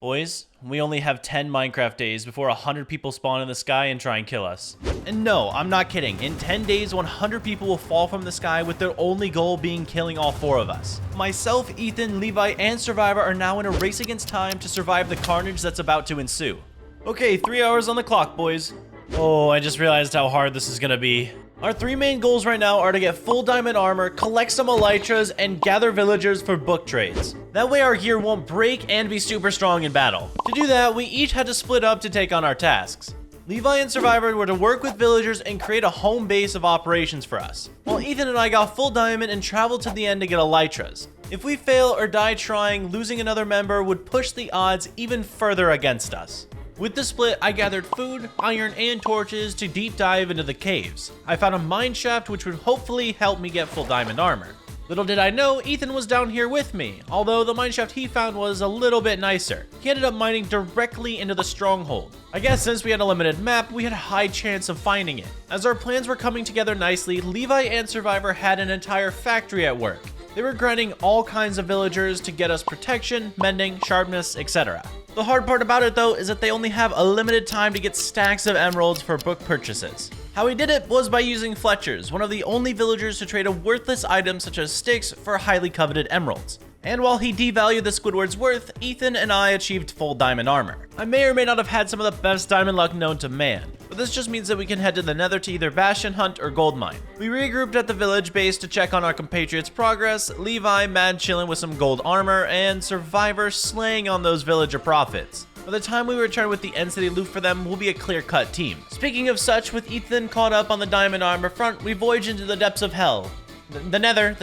Boys, we only have 10 Minecraft days before 100 people spawn in the sky and try and kill us. And no, I'm not kidding. In 10 days, 100 people will fall from the sky with their only goal being killing all 4 of us. Myself, Ethan, Levi, and Survivor are now in a race against time to survive the carnage that's about to ensue. Okay, 3 hours on the clock, boys. Oh, I just realized how hard this is gonna be. Our 3 main goals right now are to get full diamond armor, collect some elytras, and gather villagers for book trades. That way our gear won't break and be super strong in battle. To do that, we each had to split up to take on our tasks. Levi and Survivor were to work with villagers and create a home base of operations for us, while Ethan and I got full diamond and traveled to the end to get elytras. If we fail or die trying, losing another member would push the odds even further against us. With the split, I gathered food, iron, and torches to deep dive into the caves. I found a mine shaft which would hopefully help me get full diamond armor. Little did I know, Ethan was down here with me, although the mine shaft he found was a little bit nicer. He ended up mining directly into the stronghold. I guess since we had a limited map, we had a high chance of finding it. As our plans were coming together nicely, Levi and Survivor had an entire factory at work. They were grinding all kinds of villagers to get us protection, mending, sharpness, etc. The hard part about it though is that they only have a limited time to get stacks of emeralds for book purchases. How he did it was by using Fletchers, one of the only villagers to trade a worthless item such as sticks for highly coveted emeralds. And while he devalued the Squidward's worth, Ethan and I achieved full diamond armor. I may or may not have had some of the best diamond luck known to man, but this just means that we can head to the nether to either bastion hunt or gold mine. We regrouped at the village base to check on our compatriots' progress, Levi mad chilling with some gold armor, and Survivor slaying on those villager profits. By the time we return with the end city loot for them, we'll be a clear-cut team. Speaking of such, with Ethan caught up on the diamond armor front, we voyage into the depths of hell. The nether.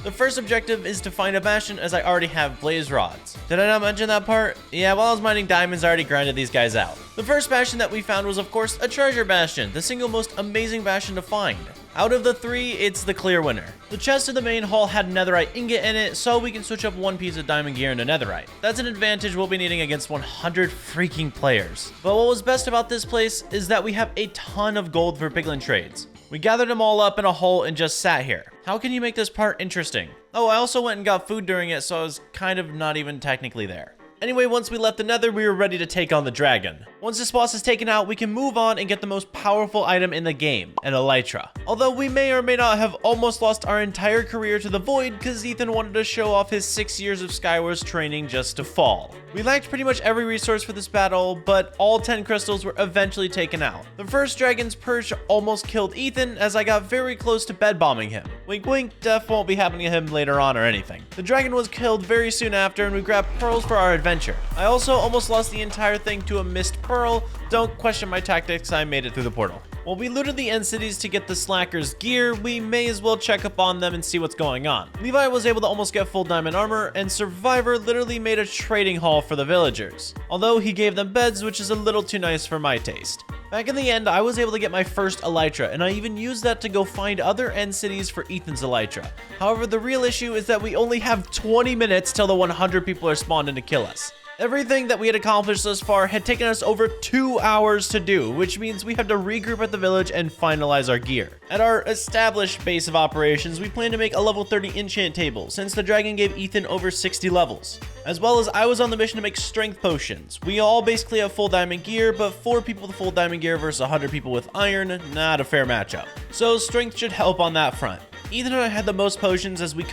The first objective is to find a bastion, as I already have blaze rods. Did I not mention that part? Yeah, while I was mining diamonds, I already grinded these guys out. The first bastion that we found was of course a treasure bastion, the single most amazing bastion to find. Out of the 3, it's the clear winner. The chest of the main hall had netherite ingot in it, so we can switch up one piece of diamond gear into netherite. That's an advantage we'll be needing against 100 freaking players. But what was best about this place is that we have a ton of gold for piglin trades. We gathered them all up in a hole and just sat here. How can you make this part interesting? Oh, I also went and got food during it, so I was kind of not even technically there. Anyway, once we left the nether, we were ready to take on the dragon. Once this boss is taken out, we can move on and get the most powerful item in the game, an elytra. Although we may or may not have almost lost our entire career to the void because Ethan wanted to show off his 6 years of Skywars training just to fall. We lacked pretty much every resource for this battle, but all 10 crystals were eventually taken out. The first dragon's perch almost killed Ethan as I got very close to bed bombing him. Wink wink, death won't be happening to him later on or anything. The dragon was killed very soon after and we grabbed pearls for our adventure. I also almost lost the entire thing to a missed pearl. Don't question my tactics, I made it through the portal. While we looted the end cities to get the slackers gear, we may as well check up on them and see what's going on. Levi was able to almost get full diamond armor, and Survivor literally made a trading hall for the villagers. Although he gave them beds, which is a little too nice for my taste. Back in the end, I was able to get my first elytra, and I even used that to go find other end cities for Ethan's elytra. However, the real issue is that we only have 20 minutes till the 100 people are spawned in to kill us. Everything that we had accomplished thus far had taken us over 2 hours to do, which means we have to regroup at the village and finalize our gear. At our established base of operations, we plan to make a level 30 enchant table, since the dragon gave Ethan over 60 levels. As well as I was on the mission to make strength potions. We all basically have full diamond gear, but 4 people with full diamond gear versus 100 people with iron, not a fair matchup. So strength should help on that front. Ethan and I had the most potions as we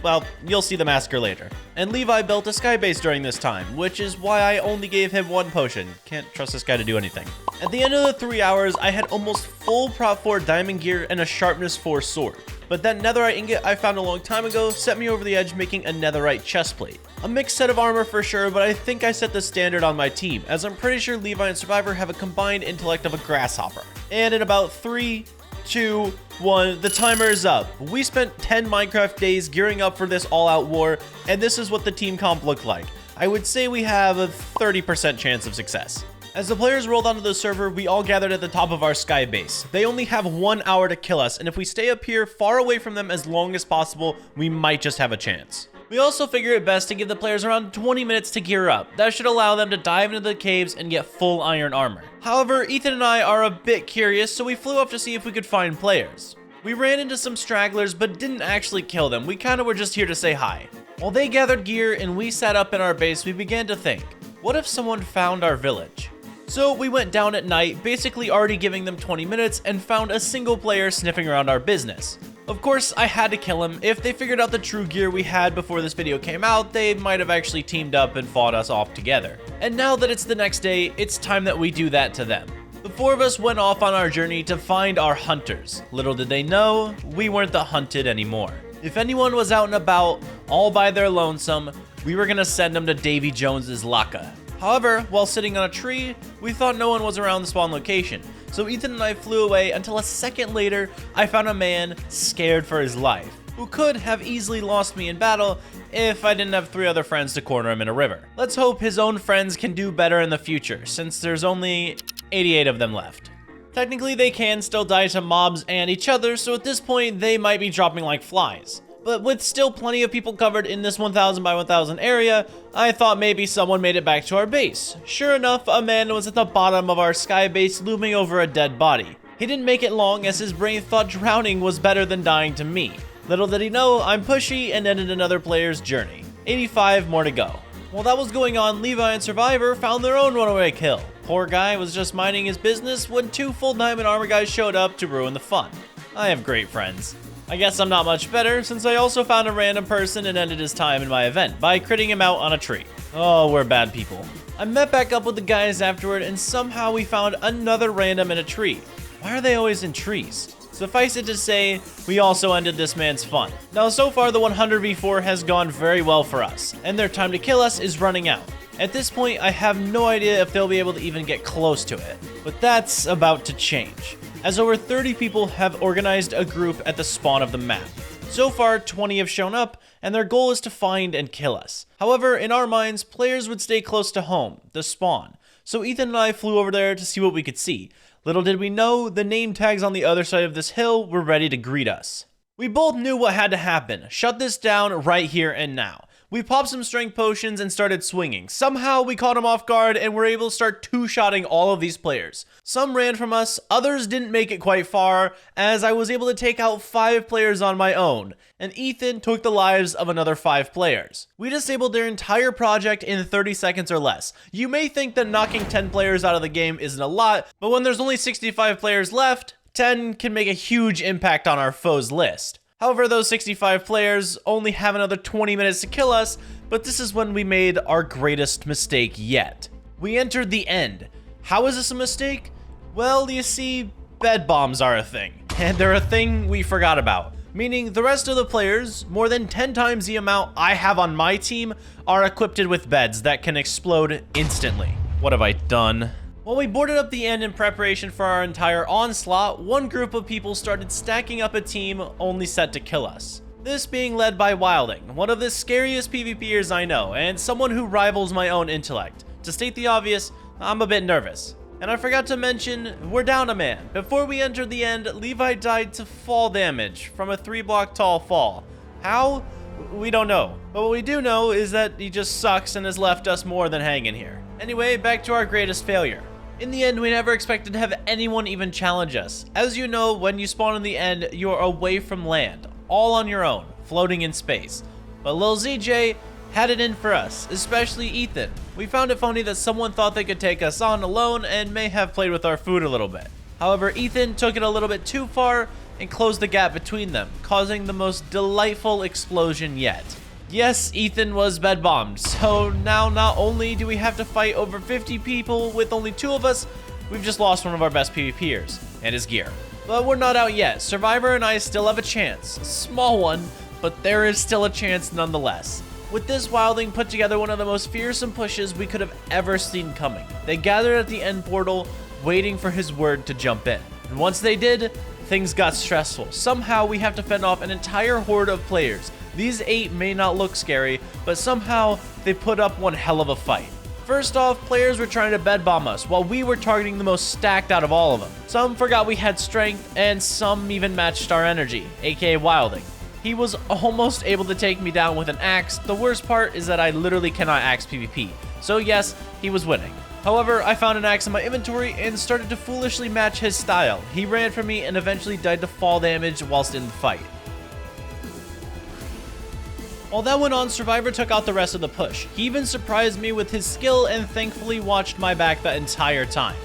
well, you'll see the massacre later. And Levi built a sky base during this time, which is why I only gave him 1 potion. Can't trust this guy to do anything. At the end of the 3 hours, I had almost full prop 4 diamond gear and a sharpness 4 sword. But that netherite ingot I found a long time ago set me over the edge making a netherite chestplate. A mixed set of armor for sure, but I think I set the standard on my team, as I'm pretty sure Levi and Survivor have a combined intellect of a grasshopper. And in about 3, 2, 1, the timer is up. We spent 10 Minecraft days gearing up for this all-out war, and this is what the team comp looked like. I would say we have a 30% chance of success. As the players rolled onto the server, we all gathered at the top of our sky base. They only have 1 hour to kill us, and if we stay up here far away from them as long as possible, we might just have a chance. We also figure it best to give the players around 20 minutes to gear up. That should allow them to dive into the caves and get full iron armor. However, Ethan and I are a bit curious, so we flew up to see if we could find players. We ran into some stragglers, but didn't actually kill them. We kinda were just here to say hi. While they gathered gear and we sat up in our base, we began to think, what if someone found our village? So we went down at night, basically already giving them 20 minutes, and found a single player sniffing around our business. Of course, I had to kill him. If they figured out the true gear we had before this video came out, they might have actually teamed up and fought us off together. And now that it's the next day, it's time that we do that to them. The four of us went off on our journey to find our hunters. Little did they know, we weren't the hunted anymore. If anyone was out and about, all by their lonesome, we were gonna send them to Davy Jones's Laka. However, while sitting on a tree, we thought no one was around the spawn location. So Ethan and I flew away until a second later, I found a man scared for his life, who could have easily lost me in battle if I didn't have 3 other friends to corner him in a river. Let's hope his own friends can do better in the future, since there's only 88 of them left. Technically, they can still die to mobs and each other, so at this point, they might be dropping like flies. But with still plenty of people covered in this 1000 by 1000 area, I thought maybe someone made it back to our base. Sure enough, a man was at the bottom of our sky base looming over a dead body. He didn't make it long as his brain thought drowning was better than dying to me. Little did he know, I'm pushy and ended another player's journey. 85 more to go. While that was going on, Levi and Survivor found their own runaway kill. Poor guy was just minding his business when 2 full diamond armor guys showed up to ruin the fun. I have great friends. I guess I'm not much better, since I also found a random person and ended his time in my event by critting him out on a tree. Oh, we're bad people. I met back up with the guys afterward, and somehow we found another random in a tree. Why are they always in trees? Suffice it to say, we also ended this man's fun. Now, so far the 100v4 has gone very well for us, and their time to kill us is running out. At this point, I have no idea if they'll be able to even get close to it, but that's about to change, as over 30 people have organized a group at the spawn of the map. So far, 20 have shown up, and their goal is to find and kill us. However, in our minds, players would stay close to home, the spawn, so Ethan and I flew over there to see what we could see. Little did we know, the name tags on the other side of this hill were ready to greet us. We both knew what had to happen. Shut this down right here and now. We popped some strength potions and started swinging. Somehow we caught them off guard and were able to start two-shotting all of these players. Some ran from us, others didn't make it quite far, as I was able to take out 5 players on my own, and Ethan took the lives of another 5 players. We disabled their entire project in 30 seconds or less. You may think that knocking 10 players out of the game isn't a lot, but when there's only 65 players left, 10 can make a huge impact on our foes list. However, those 65 players only have another 20 minutes to kill us, but this is when we made our greatest mistake yet. We entered the end. How is this a mistake? Well, you see, bed bombs are a thing, and they're a thing we forgot about. Meaning the rest of the players, more than 10 times the amount I have on my team, are equipped with beds that can explode instantly. What have I done? While we boarded up the end in preparation for our entire onslaught, one group of people started stacking up a team only set to kill us. This being led by Wilding, one of the scariest PvPers I know, and someone who rivals my own intellect. To state the obvious, I'm a bit nervous. And I forgot to mention, we're down a man. Before we entered the end, Levi died to fall damage from a 3-block tall fall. How? We don't know. But what we do know is that he just sucks and has left us more than hanging here. Anyway, back to our greatest failure. In the end, we never expected to have anyone even challenge us. As you know, when you spawn in the end, you're away from land, all on your own, floating in space. But Lil ZJ had it in for us, especially Ethan. We found it funny that someone thought they could take us on alone and may have played with our food a little bit. However, Ethan took it a little bit too far and closed the gap between them, causing the most delightful explosion yet. Yes, Ethan was bed bombed, so now not only do we have to fight over 50 people with only 2 of us, we've just lost one of our best PvPers, and his gear. But we're not out yet. Survivor and I still have a chance. A small one, but there is still a chance nonetheless. With this, Wilding put together one of the most fearsome pushes we could have ever seen coming. They gathered at the end portal, waiting for his word to jump in. And once they did, things got stressful. Somehow we have to fend off an entire horde of players. These 8 may not look scary, but somehow they put up one hell of a fight. First off, players were trying to bed bomb us, while we were targeting the most stacked out of all of them. Some forgot we had strength, and some even matched our energy, aka Wilding. He was almost able to take me down with an axe. The worst part is that I literally cannot axe PvP, so yes, he was winning. However, I found an axe in my inventory and started to foolishly match his style. He ran from me and eventually died to fall damage whilst in the fight. While that went on, Survivor took out the rest of the push. He even surprised me with his skill and thankfully watched my back the entire time.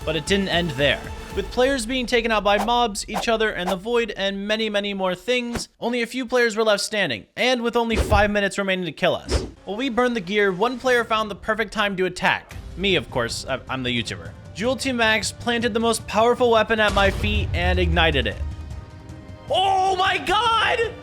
But it didn't end there. With players being taken out by mobs, each other, and the void, and many more things, only a few players were left standing, and with only 5 minutes remaining to kill us. While we burned the gear, one player found the perfect time to attack. Me, of course, I'm the YouTuber. Jewel Team Max planted the most powerful weapon at my feet and ignited it. Oh my god!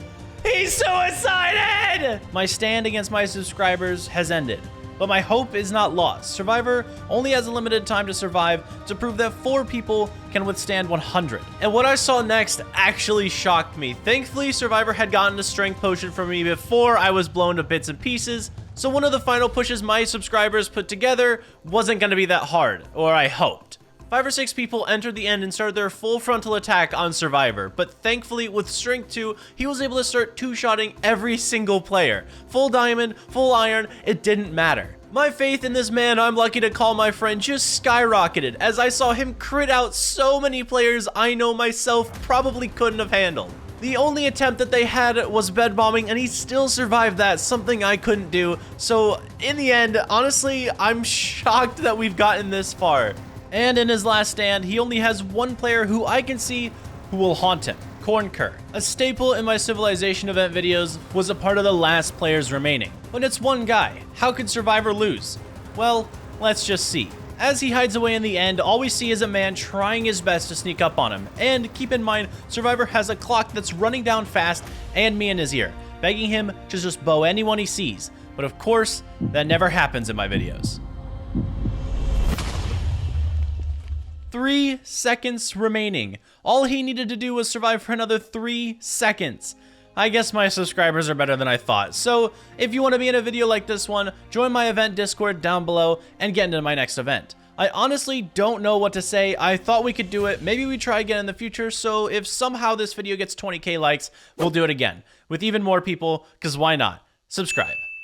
He's suicided! My stand against my subscribers has ended. But my hope is not lost. Survivor only has a limited time to survive to prove that 4 people can withstand 100. And what I saw next actually shocked me. Thankfully, Survivor had gotten a strength potion from me before I was blown to bits and pieces, so one of the final pushes my subscribers put together wasn't going to be that hard, or I hoped. 5 or 6 people entered the end and started their full frontal attack on Survivor, but thankfully with Strength 2, he was able to start 2-shotting every single player. Full diamond, full iron, it didn't matter. My faith in this man I'm lucky to call my friend just skyrocketed as I saw him crit out so many players I know myself probably couldn't have handled. The only attempt that they had was bed bombing and he still survived that, something I couldn't do. So in the end, honestly, I'm shocked that we've gotten this far. And in his last stand, he only has one player who I can see who will haunt him, Corncur. A staple in my Civilization event videos was a part of the last players remaining. When it's one guy, how could Survivor lose? Well, let's just see. As he hides away in the end, all we see is a man trying his best to sneak up on him. And keep in mind, Survivor has a clock that's running down fast and me in his ear, begging him to just bow anyone he sees. But of course, that never happens in my videos. 3 seconds remaining. All he needed to do was survive for another 3 seconds. I guess my subscribers are better than I thought. So if you want to be in a video like this one, join my event Discord down below and get into my next event. I honestly don't know what to say. I thought we could do it. Maybe we try again in the future. So if somehow this video gets 20k likes, we'll do it again with even more people, because why not? Subscribe.